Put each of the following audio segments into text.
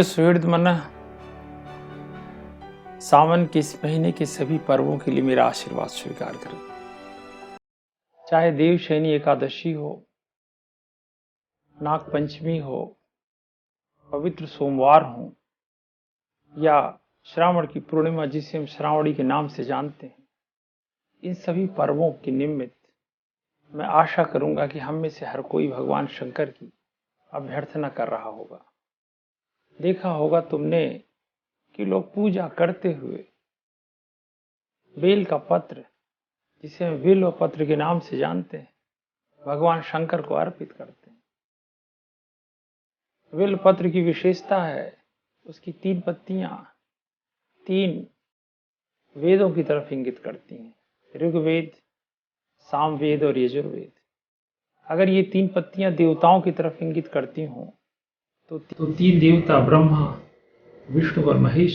सुहृद मन, सावन के इस महीने के सभी पर्वों के लिए मेरा आशीर्वाद स्वीकार करें। चाहे देवशयनी एकादशी हो, नाग पंचमी हो, पवित्र सोमवार हो या श्रावण की पूर्णिमा जिसे हम श्रावणी के नाम से जानते हैं, इन सभी पर्वों के निमित्त मैं आशा करूंगा कि हम में से हर कोई भगवान शंकर की अभ्यर्थना कर रहा होगा। देखा होगा तुमने कि लोग पूजा करते हुए बेल का पत्र, जिसे हम बिल्व पत्र के नाम से जानते हैं, भगवान शंकर को अर्पित करते हैं। बिल्व पत्र की विशेषता है उसकी 3 पत्तियां 3 वेदों की तरफ इंगित करती हैं, ऋग्वेद, सामवेद और यजुर्वेद। अगर ये 3 पत्तियां देवताओं की तरफ इंगित करती हों तो 3 देवता ब्रह्मा, विष्णु और महेश।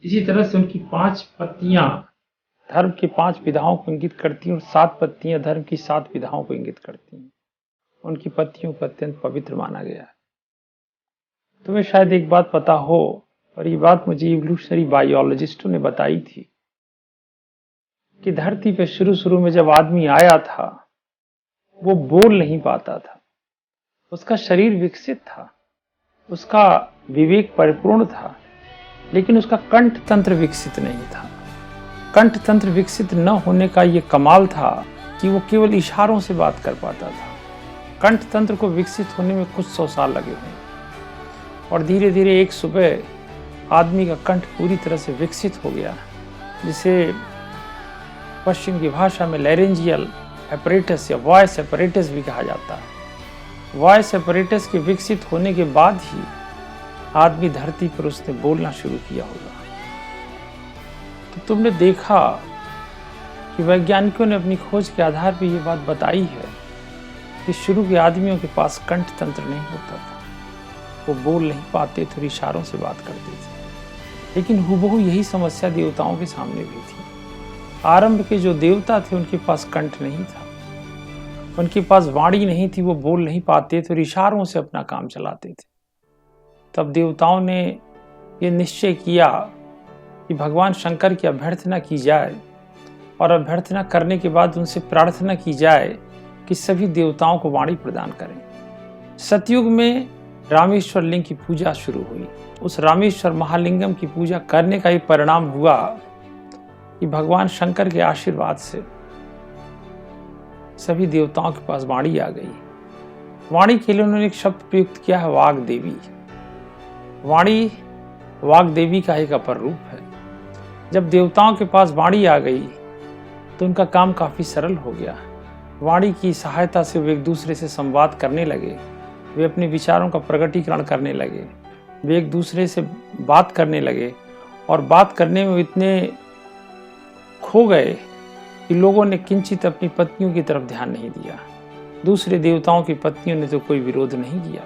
इसी तरह से उनकी 5 पत्तियां धर्म के 5 विधाओं को इंगित करती हैं और 7 पत्तियां धर्म की 7 विधाओं को इंगित करती हैं। उनकी पत्तियों को अत्यंत पवित्र माना गया है। तुम्हें शायद एक बात पता हो, और ये बात मुझे इवोल्यूशनरी बायोलॉजिस्टों ने बताई थी कि धरती पे शुरू में जब आदमी आया था वो बोल नहीं पाता था। उसका शरीर विकसित था, उसका विवेक परिपूर्ण था, लेकिन उसका कंठ तंत्र विकसित नहीं था। कंठ तंत्र विकसित न होने का ये कमाल था कि वो केवल इशारों से बात कर पाता था। कंठ तंत्र को विकसित होने में कुछ 100 साल लगे हैं और धीरे धीरे एक सुबह आदमी का कंठ पूरी तरह से विकसित हो गया, जिसे पश्चिम की भाषा में लैरेंजियल एपरेटस या वॉइस एपरेटस भी कहा जाता है। वॉइस एपरेटस के विकसित होने के बाद ही आदमी धरती पर उसने बोलना शुरू किया होगा। तो तुमने देखा कि वैज्ञानिकों ने अपनी खोज के आधार पर यह बात बताई है कि शुरू के आदमियों के पास कंठ तंत्र नहीं होता था, वो बोल नहीं पाते थे और इशारों से बात करते थे। लेकिन हुबहू यही समस्या देवताओं के सामने भी थी। आरंभ के जो देवता थे उनके पास कंठ नहीं था, उनके पास वाणी नहीं थी, वो बोल नहीं पाते थे और इशारों से अपना काम चलाते थे। तब देवताओं ने ये निश्चय किया कि भगवान शंकर की अभ्यर्थना की जाए और अभ्यर्थना करने के बाद उनसे प्रार्थना की जाए कि सभी देवताओं को वाणी प्रदान करें। सतयुग में रामेश्वर लिंग की पूजा शुरू हुई। उस रामेश्वर महालिंगम की पूजा करने का ही परिणाम हुआ कि भगवान शंकर के आशीर्वाद से सभी देवताओं के पास वाणी आ गई। वाणी के लिए उन्होंने एक शब्द प्रयुक्त किया है, वाग देवी। वाणी वाग देवी का एक अपर रूप है। जब देवताओं के पास वाणी आ गई तो उनका काम काफी सरल हो गया। वाणी की सहायता से वे एक दूसरे से संवाद करने लगे, वे अपने विचारों का प्रकटीकरण करने लगे, वे एक दूसरे से बात करने लगे और बात करने में इतने खो गए कि लोगों ने किंचित अपनी पत्नियों की तरफ ध्यान नहीं दिया। दूसरे देवताओं की पत्नियों ने तो कोई विरोध नहीं किया।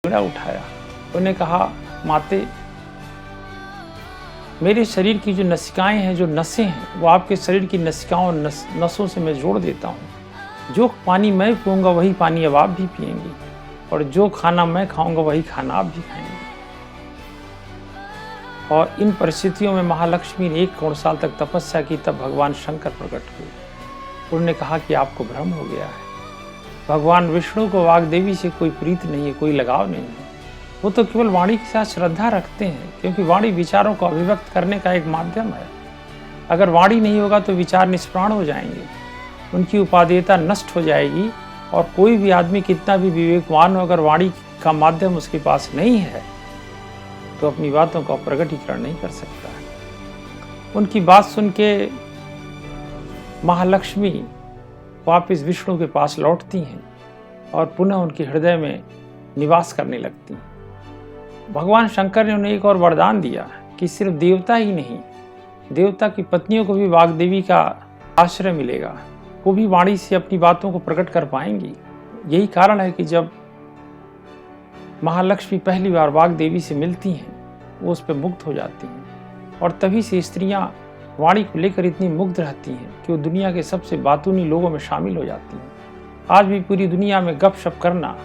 उठाया, उन्हें कहा, माते मेरे शरीर की जो नसिकाएं हैं, जो नसें हैं, वो आपके शरीर की नसिकाओं और नसों से मैं जोड़ देता हूँ। जो पानी मैं पीऊँगा वही पानी अब आप भी पिएंगी, और जो खाना मैं खाऊंगा वही खाना आप भी खाएंगे। और इन परिस्थितियों में महालक्ष्मी ने 1 करोड़ साल तक तपस्या की, तब भगवान शंकर प्रकट हुए। उन्होंने कहा कि आपको भ्रम हो गया है। भगवान विष्णु को वाग्देवी से कोई प्रीत नहीं है, कोई लगाव नहीं है। वो तो केवल वाणी के साथ श्रद्धा रखते हैं, क्योंकि वाणी विचारों को अभिव्यक्त करने का एक माध्यम है। अगर वाणी नहीं होगा तो विचार निष्प्राण हो जाएंगे, उनकी उपादेयता नष्ट हो जाएगी, और कोई भी आदमी कितना भी विवेकवान हो, अगर वाणी का माध्यम उसके पास नहीं है तो अपनी बातों का प्रकटीकरण नहीं कर सकता है। उनकी बात सुन के महालक्ष्मी वापिस विष्णु के पास लौटती हैं और पुनः उनके हृदय में निवास करने लगती हैं। भगवान शंकर ने उन्हें एक और वरदान दिया कि सिर्फ देवता ही नहीं, देवता की पत्नियों को भी वाग्देवी का आश्रय मिलेगा, वो भी वाणी से अपनी बातों को प्रकट कर पाएंगी। यही कारण है कि जब महालक्ष्मी पहली बार वाग्देवी से मिलती हैं, वो उस पर मुग्ध हो जाती हैं, और तभी से स्त्रियां वाणी को लेकर इतनी मुग्ध रहती हैं कि वो दुनिया के सबसे बातूनी लोगों में शामिल हो जाती हैं। आज भी पूरी दुनिया में गपशप करना,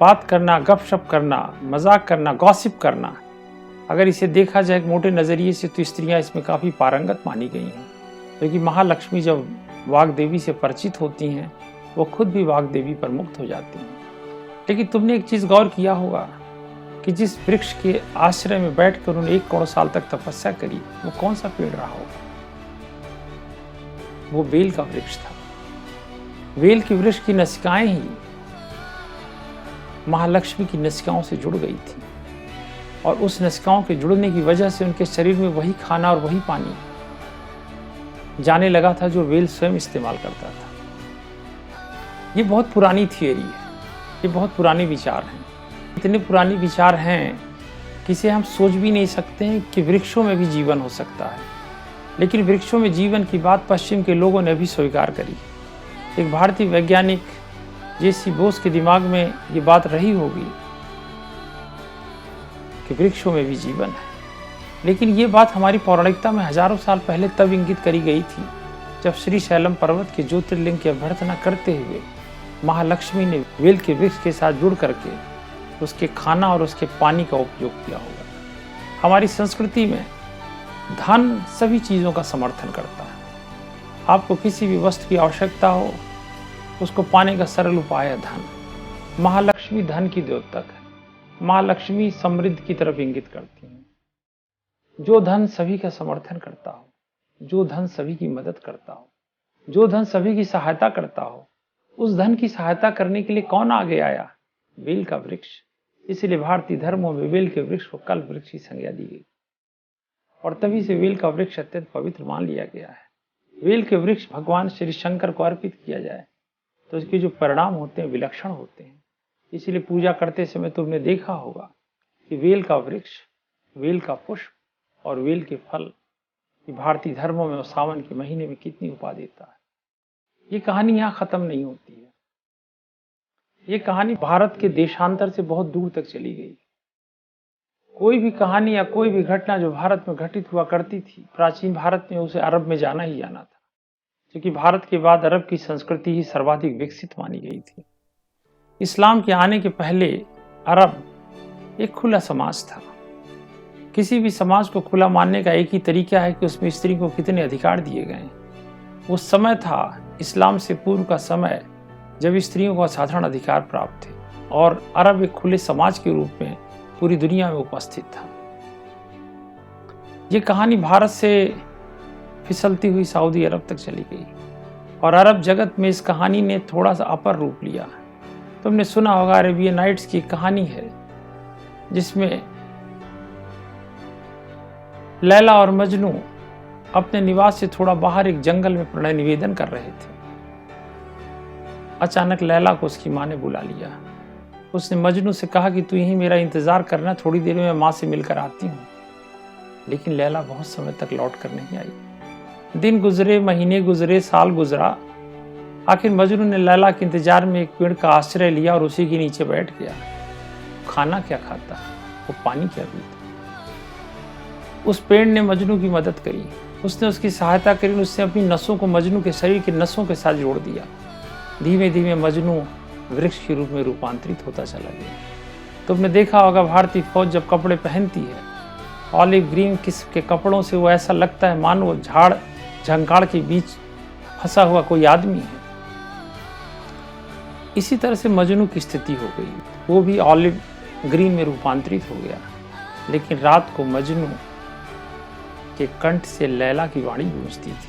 बात करना, गपशप करना, मजाक करना, गॉसिप करना, अगर इसे देखा जाए एक मोटे नज़रिए से तो स्त्रियां इसमें काफ़ी पारंगत मानी गई हैं। क्योंकि महालक्ष्मी जब वाग्देवी से परिचित होती हैं, वो खुद भी वाग्देवी पर मुक्त हो जाती हैं। लेकिन तुमने एक चीज़ गौर किया होगा कि जिस वृक्ष के आश्रय में बैठकर उन्होंने 1 करोड़ साल तक तपस्या करी, वो कौन सा पेड़ रहा होगा? वो बेल का वृक्ष था। बेल के वृक्ष की नसिकाएं ही महालक्ष्मी की नसिकाओं से जुड़ गई थी, और उस नसिकाओं के जुड़ने की वजह से उनके शरीर में वही खाना और वही पानी जाने लगा था जो बेल स्वयं इस्तेमाल करता था। ये बहुत पुरानी थियरी है, ये बहुत पुराने विचार हैं। इतने पुराने विचार हैं कि इसे हम सोच भी नहीं सकते हैं कि वृक्षों में भी जीवन हो सकता है। लेकिन वृक्षों में जीवन की बात पश्चिम के लोगों ने भी स्वीकार करी। एक भारतीय वैज्ञानिक जे.सी. बोस के दिमाग में ये बात रही होगी कि वृक्षों में भी जीवन है। लेकिन ये बात हमारी पौराणिकता में हजारों साल पहले तब इंगित करी गई थी जब श्री शैलम पर्वत के ज्योतिर्लिंग की अभ्यर्थना करते हुए महालक्ष्मी ने बेल के वृक्ष के साथ जुड़ करके उसके खाना और उसके पानी का उपयोग किया होगा। हमारी संस्कृति में धन सभी चीज़ों का समर्थन करता है। आपको किसी भी वस्तु की आवश्यकता हो, उसको पाने का सरल उपाय है धन। महालक्ष्मी धन की द्योतक है। महालक्ष्मी समृद्धि की तरफ इंगित करती हैं। जो धन सभी का समर्थन करता हो, जो धन सभी की मदद करता हो, जो धन सभी की सहायता करता हो, उस धन की सहायता करने के लिए कौन आगे आया? बेल का वृक्ष। इसलिए भारतीय धर्मों में बेल के वृक्ष को कल्प वृक्ष की संज्ञा दी गई, और तभी से बेल का वृक्ष अत्यंत पवित्र मान लिया गया है। बेल के वृक्ष भगवान श्री शंकर को अर्पित किया जाए तो इसके जो परिणाम होते हैं विलक्षण होते हैं। इसलिए पूजा करते समय तुमने देखा होगा कि बेल का वृक्ष, बेल का पुष्प और बेल के फल भारतीय धर्मों में सावन के महीने में कितनी उपादेयता है। ये कहानी यहाँ खत्म नहीं होती है। ये कहानी भारत के देशांतर से बहुत दूर तक चली गई। कोई भी कहानी या कोई भी घटना जो भारत में घटित हुआ करती थी, प्राचीन भारत में उसे अरब में जाना ही जाना था, क्योंकि भारत के बाद अरब की संस्कृति ही सर्वाधिक विकसित मानी गई थी। इस्लाम के आने के पहले अरब एक खुला समाज था। किसी भी समाज को खुला मानने का एक ही तरीका है कि उसमें स्त्री को कितने अधिकार दिए गए। वो समय था इस्लाम से पूर्व का समय जब स्त्रियों को असाधारण अधिकार प्राप्त थे, और अरब एक खुले समाज के रूप में पूरी दुनिया में उपस्थित था। ये कहानी भारत से फिसलती हुई सऊदी अरब तक चली गई, और अरब जगत में इस कहानी ने थोड़ा सा अपर रूप लिया। तुमने सुना होगा अरेबियन नाइट्स की कहानी है जिसमें लैला और मजनू अपने निवास से थोड़ा बाहर एक जंगल में प्रणय निवेदन कर रहे थे। अचानक लैला को उसकी माँ ने बुला लिया। उसने मजनू से कहा कि तू यहीं मेरा इंतजार करना, थोड़ी देर में मैं माँ से मिलकर आती हूँ। लेकिन लैला बहुत समय तक लौट कर नहीं आई। दिन गुजरे, महीने गुजरे, साल गुजरा। आखिर मजनू ने लैला के इंतजार में एक पेड़ का आश्रय लिया और उसी के नीचे बैठ गया। खाना क्या खाता, वो पानी क्या पीता। उस पेड़ ने मजनू की मदद करी, उसने उसकी सहायता करी, उसने अपनी नसों को मजनू के शरीर की नसों के साथ जोड़ दिया। धीमे धीमे मजनू वृक्ष के रूप में रूपांतरित होता चला गया। तुमने देखा होगा भारतीय फौज जब कपड़े पहनती है ऑलिव ग्रीन किस्म के कपड़ों से वो ऐसा लगता है मानो वो झाड़ झंकाड़ के बीच फंसा हुआ कोई आदमी है। इसी तरह से मजनू की स्थिति हो गई, वो भी ऑलिव ग्रीन में रूपांतरित हो गया। लेकिन रात को मजनू के कंठ से लैला की वाणी गूंजती थी।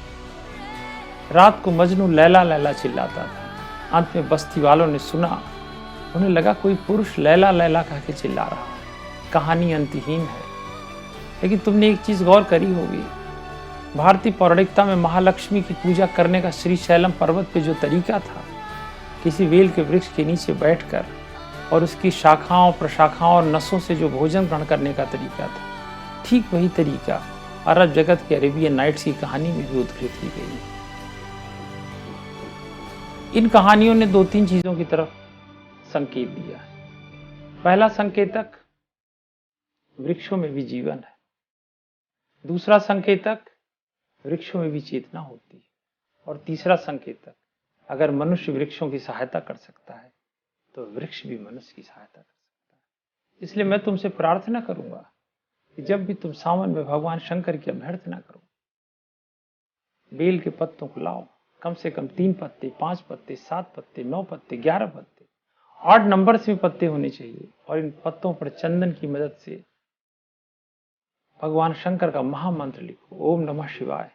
रात को मजनू लैला लैला चिल्लाता था। अंत में बस्ती वालों ने सुना, उन्हें लगा कोई पुरुष लैला लैला कह के चिल्ला रहा है। कहानी अंतहीन है। लेकिन तुमने एक चीज गौर करी होगी, भारतीय पौराणिकता में महालक्ष्मी की पूजा करने का श्रीशैलम पर्वत पे जो तरीका था, किसी बेल के वृक्ष के नीचे बैठकर और उसकी शाखाओं प्रशाखाओं और नसों से जो भोजन ग्रहण करने का तरीका था, ठीक वही तरीका अरब जगत के अरेबियन नाइट्स की कहानी में भी उद्धृत की गई है। इन कहानियों ने 2-3 चीजों की तरफ संकेत दिया है। पहला संकेतक, वृक्षों में भी जीवन है। दूसरा संकेतक, वृक्षों में भी चेतना होती है। और तीसरा संकेतक, अगर मनुष्य वृक्षों की सहायता कर सकता है तो वृक्ष भी मनुष्य की सहायता कर सकता है। इसलिए मैं तुमसे प्रार्थना करूंगा कि जब भी तुम सावन में भगवान शंकर की अभ्यर्थना करो, बेल के पत्तों को लाओ, कम से कम 3 पत्ते, 5 पत्ते, 7 पत्ते, 9 पत्ते, 11 पत्ते, 8 नंबर से भी पत्ते होने चाहिए। और इन पत्तों पर चंदन की मदद से भगवान शंकर का महामंत्र लिखो, ओम नमः शिवाय,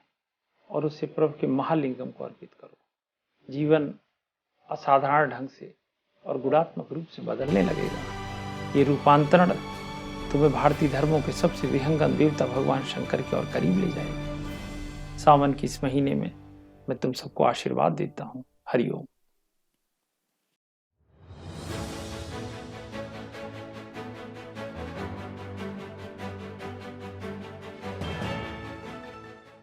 और उससे प्रभु के महालिंगम को अर्पित करो। जीवन असाधारण ढंग से और गुणात्मक रूप से बदलने लगेगा। ये रूपांतरण तुम्हें भारतीय धर्मों के सबसे विहंगम देवता भगवान शंकर की ओर करीब ले जाएगा। सावन के इस महीने में मैं तुम सबको आशीर्वाद देता हूँ। हरि ओम।